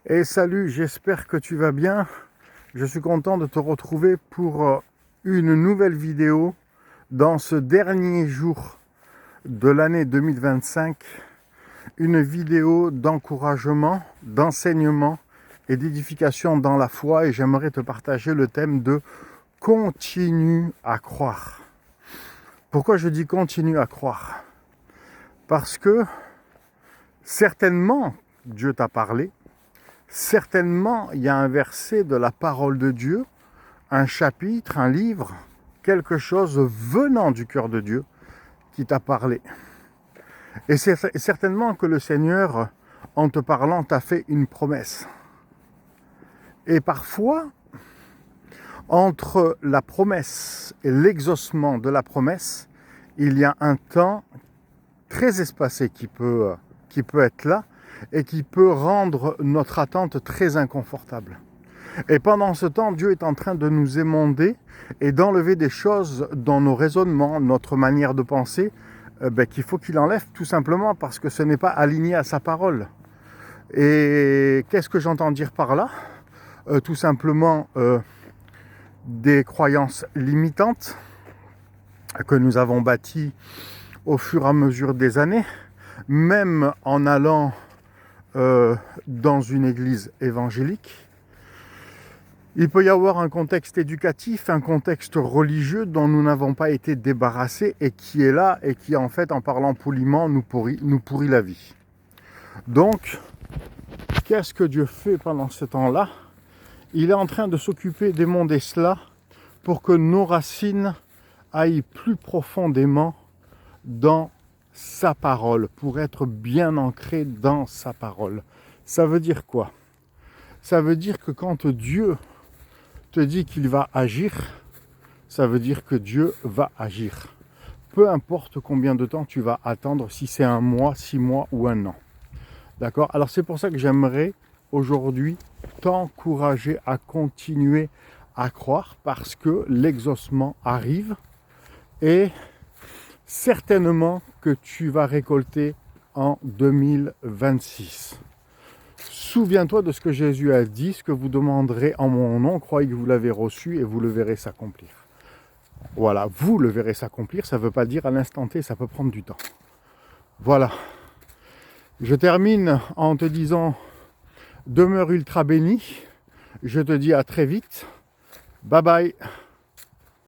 Et salut, j'espère que tu vas bien. Je suis content de te retrouver pour une nouvelle vidéo dans ce dernier jour de l'année 2025. Une vidéo d'encouragement, d'enseignement et d'édification dans la foi. Et j'aimerais te partager le thème de continue à croire. Pourquoi je dis continue à croire? Parce que certainement Dieu t'a parlé. Certainement, il y a un verset de la parole de Dieu, un chapitre, un livre, quelque chose venant du cœur de Dieu qui t'a parlé. Et c'est certainement que le Seigneur, en te parlant, t'a fait une promesse. Et parfois, entre la promesse et l'exaucement de la promesse, il y a un temps très espacé qui peut être là, et qui peut rendre notre attente très inconfortable. Et pendant ce temps, Dieu est en train de nous émonder et d'enlever des choses dans nos raisonnements, notre manière de penser, qu'il faut qu'il enlève tout simplement parce que ce n'est pas aligné à sa parole. Et qu'est-ce que j'entends dire par là? Tout simplement des croyances limitantes que nous avons bâties au fur et à mesure des années, même en allant dans une église évangélique. Il peut y avoir un contexte éducatif, un contexte religieux dont nous n'avons pas été débarrassés et qui est là et qui en fait, en parlant poliment, nous pourrit la vie. Donc, qu'est-ce que Dieu fait pendant ce temps-là? Il est en train de s'occuper d'émonder cela pour que nos racines aillent plus profondément dans sa parole, pour être bien ancré dans sa parole. Ça veut dire quoi? Ça veut dire que quand Dieu te dit qu'il va agir, ça veut dire que Dieu va agir. Peu importe combien de temps tu vas attendre, si c'est un mois, 6 mois ou un an. D'accord? Alors c'est pour ça que j'aimerais aujourd'hui t'encourager à continuer à croire parce que l'exaucement arrive et certainement que tu vas récolter en 2026. Souviens-toi de ce que Jésus a dit, ce que vous demanderez en mon nom, croyez que vous l'avez reçu et vous le verrez s'accomplir. Voilà, vous le verrez s'accomplir, ça ne veut pas dire à l'instant T, ça peut prendre du temps. Voilà. Je termine en te disant, demeure ultra béni. Je te dis à très vite. Bye bye.